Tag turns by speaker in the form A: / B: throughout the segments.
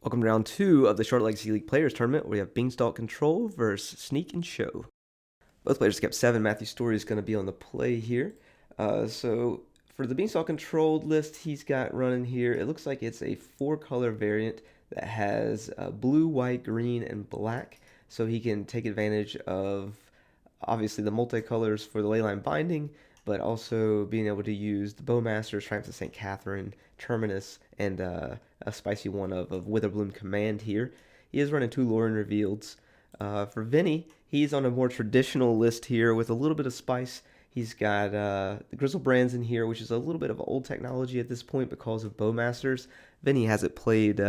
A: Welcome to round 2 of the Short Legacy League Players Tournament, where we have Beanstalk Control versus Sneak and Show. Both players kept 7. Matthew Story is going to be on the play here. So for the Beanstalk Controlled list he's got running here, it looks like it's a 4-color variant that has blue, white, green, and black. So he can take advantage of, obviously, the multicolors for the Leyline Binding, but also being able to use the Bowmaster, Triumphs of St. Catherine, Terminus, and a spicy one of Witherbloom Command here. He is running 2 Lauren Revealeds. For Vinny, he's on a more traditional list here with a little bit of spice. He's got the Grizzlebrands in here, which is a little bit of old technology at this point because of Bowmasters. Vinny hasn't played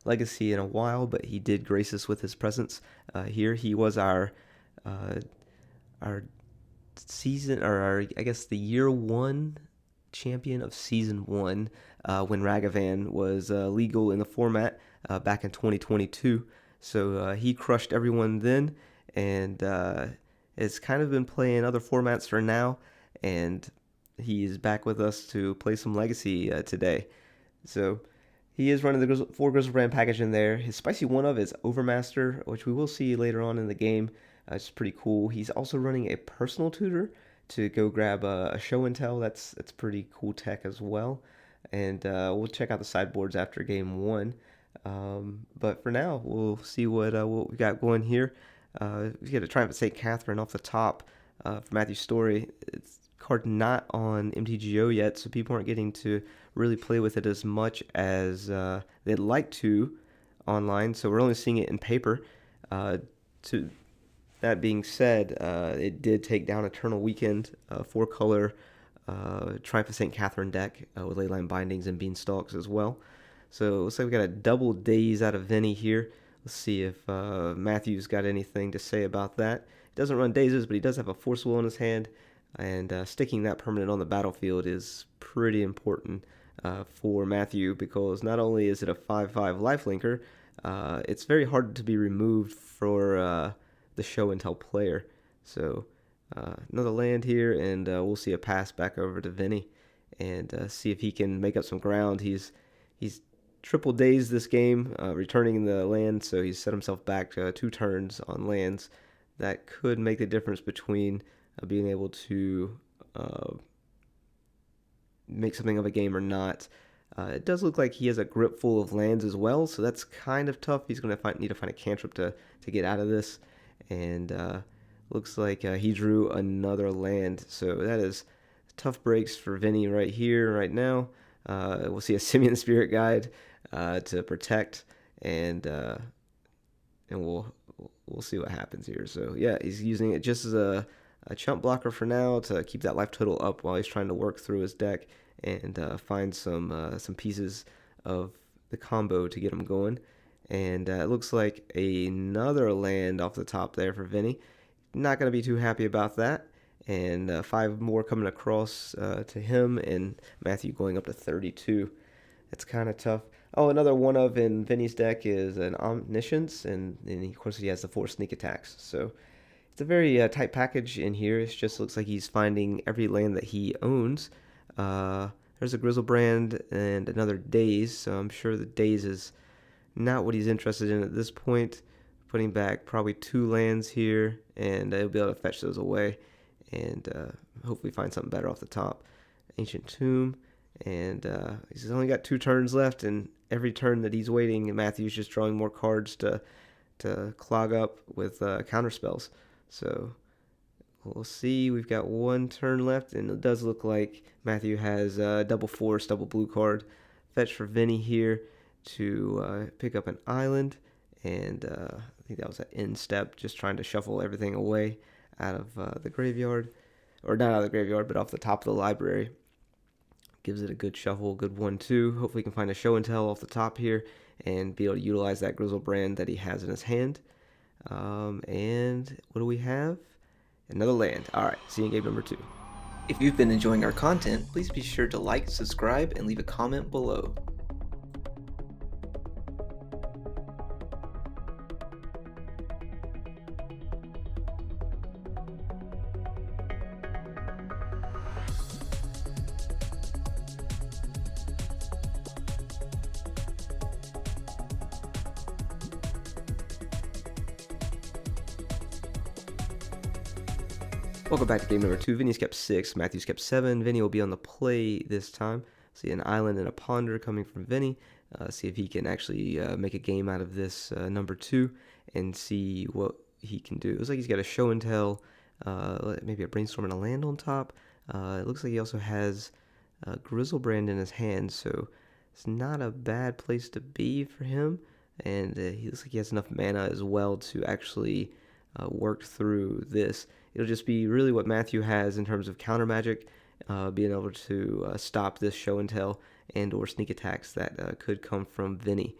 A: Legacy in a while, but he did grace us with his presence here. He was our season, or I guess the year 1 champion of season 1 when Ragavan was legal in the format back in 2022. So he crushed everyone then, and has kind of been playing other formats for now, and he's back with us to play some Legacy today. So he is running the 4 Grizzlebrand package in there. His spicy one of is Overmaster, which we will see later on in the game. It's pretty cool. He's also running a personal tutor to go grab a show and tell. That's pretty cool tech as well. And we'll check out the sideboards after game 1. But for now, we'll see what we got going here. We get a Triumph of St. Catherine off the top for Matthew Story. It's a card not on MTGO yet, so people aren't getting to really play with it as much as they'd like to online. So we're only seeing it in paper. That being said, it did take down Eternal Weekend, 4-color Triumph of St. Catherine deck with Leyline Bindings and Beanstalks as well. So it looks like we got a double daze out of Vinny here. Let's see if Matthew's got anything to say about that. He doesn't run dazes, but he does have a Force Will in his hand, and sticking that permanent on the battlefield is pretty important for Matthew, because not only is it a 5/5 lifelinker, it's very hard to be removed for the show and tell player. So another land here, and we'll see a pass back over to Vinny and see if he can make up some ground. He's triple dazed this game, returning the land, so he's set himself back 2 turns on lands. That could make the difference between being able to make something of a game or not. It does look like he has a grip full of lands as well, so that's kind of tough. He's going to need to find a cantrip to get out of this. And looks like he drew another land, so that is tough breaks for Vinny right here, right now. We'll see a Simian Spirit Guide to protect, and we'll see what happens here. So yeah, he's using it just as a chump blocker for now to keep that life total up while he's trying to work through his deck and find some pieces of the combo to get him going. And it looks like another land off the top there for Vinny. Not going to be too happy about that. And 5 more coming across to him, and Matthew going up to 32. It's kind of tough. Oh, another one of in Vinny's deck is an Omniscience, and of course he has the 4 sneak attacks. So it's a very tight package in here. It just looks like he's finding every land that he owns. There's a Grizzlebrand and another Daze, so I'm sure the Daze is not what he's interested in at this point. Putting back probably 2 lands here, and he'll be able to fetch those away and hopefully find something better off the top. Ancient Tomb, and he's only got 2 turns left, and every turn that he's waiting, Matthew's just drawing more cards to clog up with counter spells. So we'll see. We've got 1 turn left, and it does look like Matthew has double force, double blue card. Fetch for Vinny here to pick up an island, and I think that was an end step, just trying to shuffle everything away out of the graveyard, or not out of the graveyard, but off the top of the library. Gives it a good shuffle, good 1-2. Hopefully he can find a show and tell off the top here and be able to utilize that Grizzlebrand that he has in his hand. And what do we have? Another land. All right, see you in game number 2. If you've been enjoying our content, please be sure to like, subscribe, and leave a comment below. Welcome back to game number 2. Vinny's kept 6, Matthew's kept 7. Vinny will be on the play this time. See an island and a ponder coming from Vinny. See if he can actually make a game out of this number 2 and see what he can do. It looks like he's got a show and tell, maybe a brainstorm and a land on top. It looks like he also has Grizzlebrand in his hand, so it's not a bad place to be for him. And he looks like he has enough mana as well to actually work through this. It'll just be really what Matthew has in terms of counter magic, being able to stop this show and tell and or sneak attacks that could come from Vinny.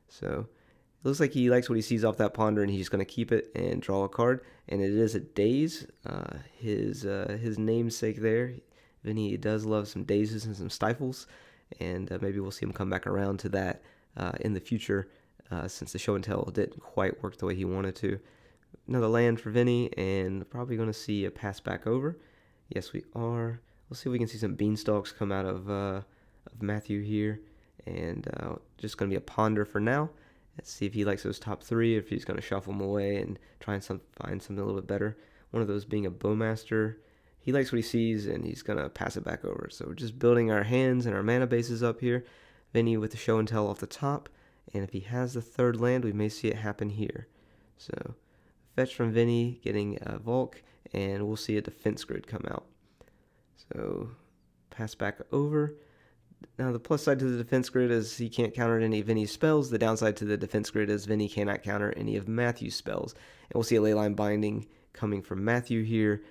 A: So it looks like he likes what he sees off that ponder, and he's going to keep it and draw a card. And it is a daze, his namesake there. Vinny does love some dazes and some stifles, and maybe we'll see him come back around to that in the future, since the show and tell didn't quite work the way he wanted to. Another land for Vinny, and probably going to see a pass back over. Yes, we are. We'll see if we can see some Beanstalks come out of Matthew here, and just going to be a ponder for now. Let's see if he likes those top 3, if he's going to shuffle them away and try and find something a little bit better. One of those being a Bowmaster. He likes what he sees, and he's going to pass it back over. So we're just building our hands and our mana bases up here. Vinny with the show and tell off the top, and if he has the 3rd land, we may see it happen here. So fetch from Vinny, getting a Volk, and we'll see a defense grid come out. So pass back over. Now the plus side to the defense grid is he can't counter any of Vinny's spells. The downside to the defense grid is Vinny cannot counter any of Matthew's spells. And we'll see a Leyline Binding coming from Matthew here,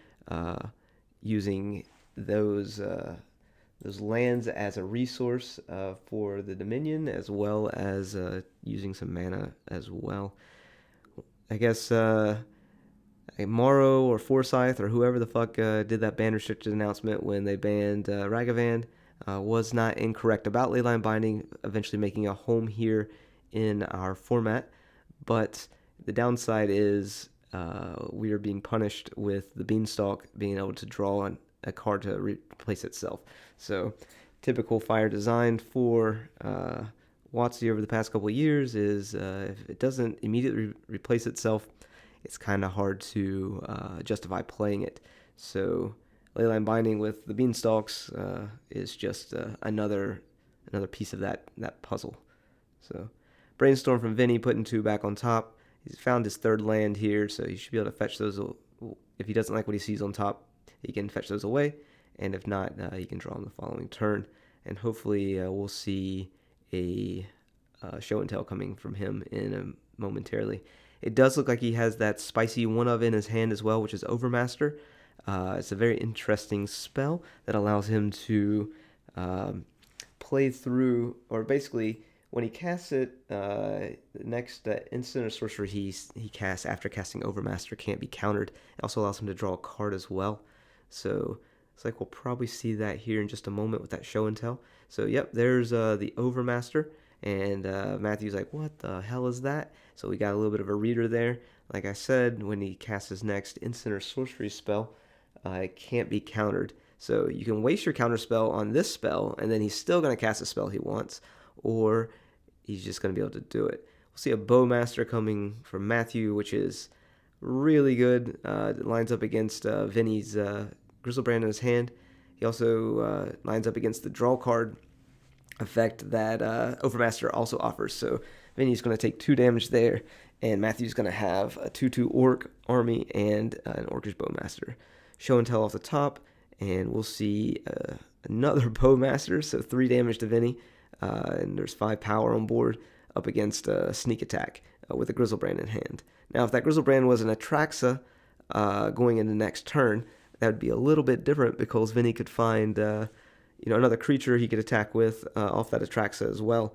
A: using those lands as a resource for the Dominion, as well as using some mana as well. I guess Morrow or Forsyth or whoever the fuck did that ban restricted announcement when they banned Ragavan was not incorrect about Leyline Binding eventually making a home here in our format. But the downside is we are being punished with the Beanstalk being able to draw a card to replace itself. So typical Fire design for WotC over the past couple of years is if it doesn't immediately replace itself, it's kind of hard to justify playing it. So Leyline Binding with the Beanstalks is just another piece of that puzzle. So Brainstorm from Vinny, putting 2 back on top. He's found his 3rd land here, so he should be able to fetch those. If he doesn't like what he sees on top, he can fetch those away, and if not, he can draw them the following turn. And hopefully we'll see a show and tell coming from him momentarily. It does look like he has that spicy one of in his hand as well, which is Overmaster. It's a very interesting spell that allows him to play through, or basically when he casts it, the next instant or sorcery he casts after casting Overmaster can't be countered. It also allows him to draw a card as well. So it's like we'll probably see that here in just a moment with that show and tell. So yep, there's the Overmaster. And Matthew's like, what the hell is that? So we got a little bit of a reader there. Like I said, when he casts his next instant or sorcery spell, it can't be countered. So you can waste your counter spell on this spell, and then he's still going to cast a spell he wants, or he's just going to be able to do it. We'll see a Bowmaster coming from Matthew, which is really good. It lines up against Vinny's Grizzlebrand in his hand. He also lines up against the draw card effect that Overmaster also offers. So Vinny's going to take 2 damage there, and Matthew's going to have a 2/2 Orc army and an Orcish Bowmaster. Show and tell off the top, and we'll see another Bowmaster, so 3 damage to Vinny, and there's 5 power on board up against a sneak attack with a Grizzlebrand in hand. Now, if that Grizzlebrand was an Atraxa going into next turn, that would be a little bit different because Vinny could find another creature he could attack with off that Atraxa as well,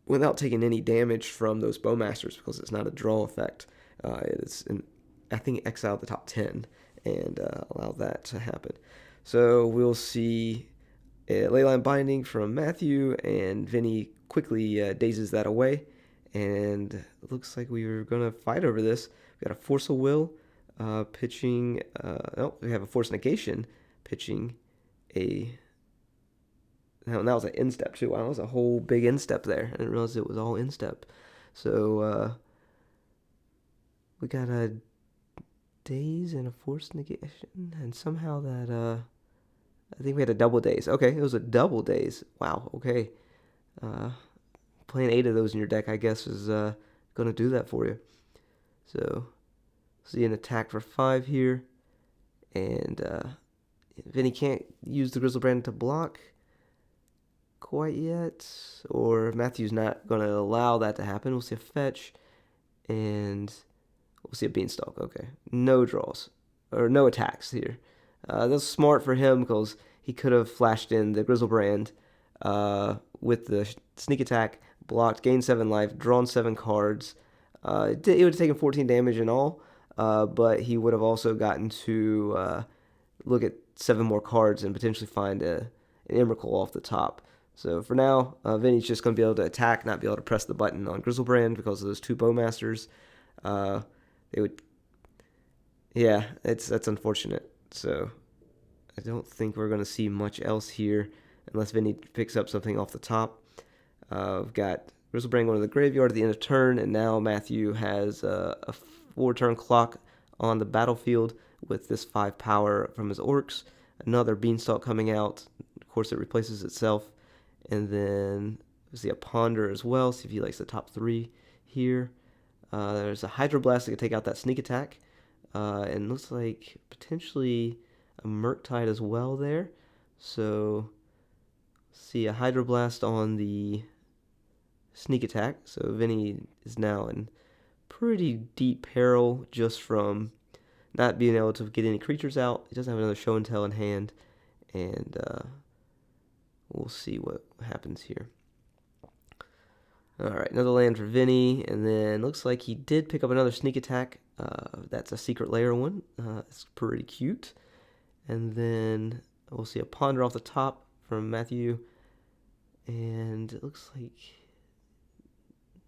A: without taking any damage from those Bowmasters because it's not a draw effect. I think exile the top 10 and allow that to happen. So we'll see a Leyline Binding from Matthew, and Vinny quickly dazes that away. And it looks like we were going to fight over this. We got a Force of Will pitching. We have a Force Negation pitching a. Now that was an instep too. Wow, that was a whole big instep there. I didn't realize it was all instep. So we got a daze and a forced negation, and somehow that I think we had a double daze. Okay, it was a double daze. Wow. Okay. Playing 8 of those in your deck, I guess, is gonna do that for you. So, see an attack for 5 here, and Vinny can't use the Grizzlebrand to block quite yet, or Matthew's not gonna allow that to happen. We'll see a fetch, and we'll see a Beanstalk. Okay, no draws or no attacks here. That's smart for him because he could have flashed in the Grizzlebrand with the sneak attack, blocked, gained 7 life, drawn 7 cards. It would have taken 14 damage in all, but he would have also gotten to look at 7 more cards and potentially find an Emrakul off the top. So for now, Vinny's just going to be able to attack, not be able to press the button on Grizzlebrand because of those 2 Bowmasters. They would, yeah, that's unfortunate. So I don't think we're going to see much else here unless Vinny picks up something off the top. We've got Grizzlebrand going to the graveyard at the end of turn, and now Matthew has a 4-turn clock on the battlefield with this 5 power from his Orcs. Another Beanstalk coming out. Of course, it replaces itself. And then we see a Ponder as well. See if he likes the top 3 here. There's a Hydroblast that can take out that sneak attack. And looks like potentially a Murktide as well there. So, see a Hydroblast on the sneak attack. So Vinny is now in pretty deep peril just from not being able to get any creatures out. He doesn't have another show and tell in hand. And we'll see what happens here. Alright, another land for Vinny, and then looks like he did pick up another sneak attack. That's a secret layer one. It's pretty cute. And then we'll see a Ponder off the top from Matthew. And it looks like,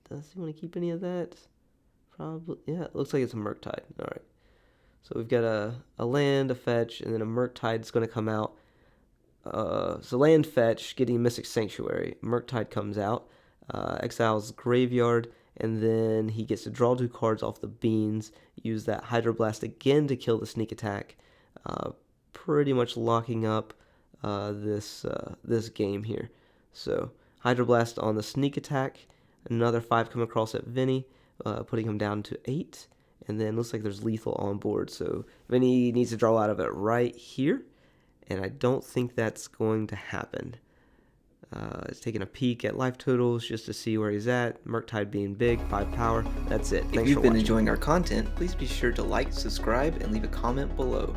A: does he want to keep any of that? Probably, yeah, it looks like it's a Murktide. Alright. So we've got a land, a fetch, and then a Murktide's going to come out. So land, fetch, getting Mystic Sanctuary. Murktide comes out, exiles graveyard, and then he gets to draw 2 cards off the beans, use that Hydroblast again to kill the sneak attack, pretty much locking up this game here. So Hydroblast on the sneak attack, another 5 come across at Vinny, putting him down to 8, and then looks like there's lethal on board, so Vinny needs to draw out of it right here, and I don't think that's going to happen. It's taking a peek at life totals just to see where he's at. Murktide being big, 5 power. That's it. Thanks for watching.
B: If you've been enjoying our content, please be sure to like, subscribe, and leave a comment below.